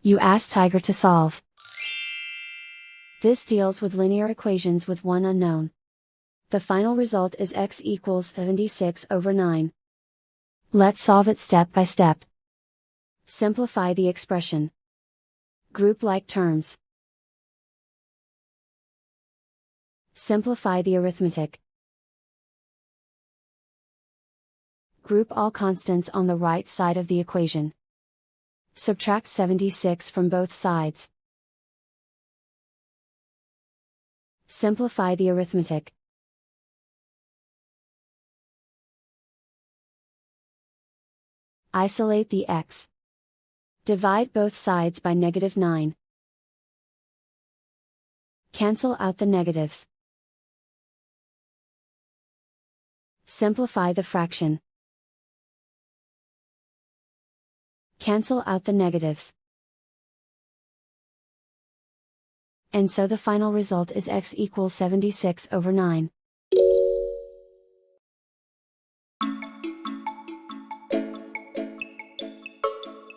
You ask Tiger to solve. This deals with linear equations with one unknown. The final result is x equals 76/9. Let's solve it step by step. Simplify the expression. Group like terms. Simplify the arithmetic. Group all constants on the right side of the equation. Subtract 76 from both sides. Simplify the arithmetic. Isolate the x. Divide both sides by -9. Cancel out the negatives. Simplify the fraction. Cancel out the negatives. And so the final result is x equals 76/9.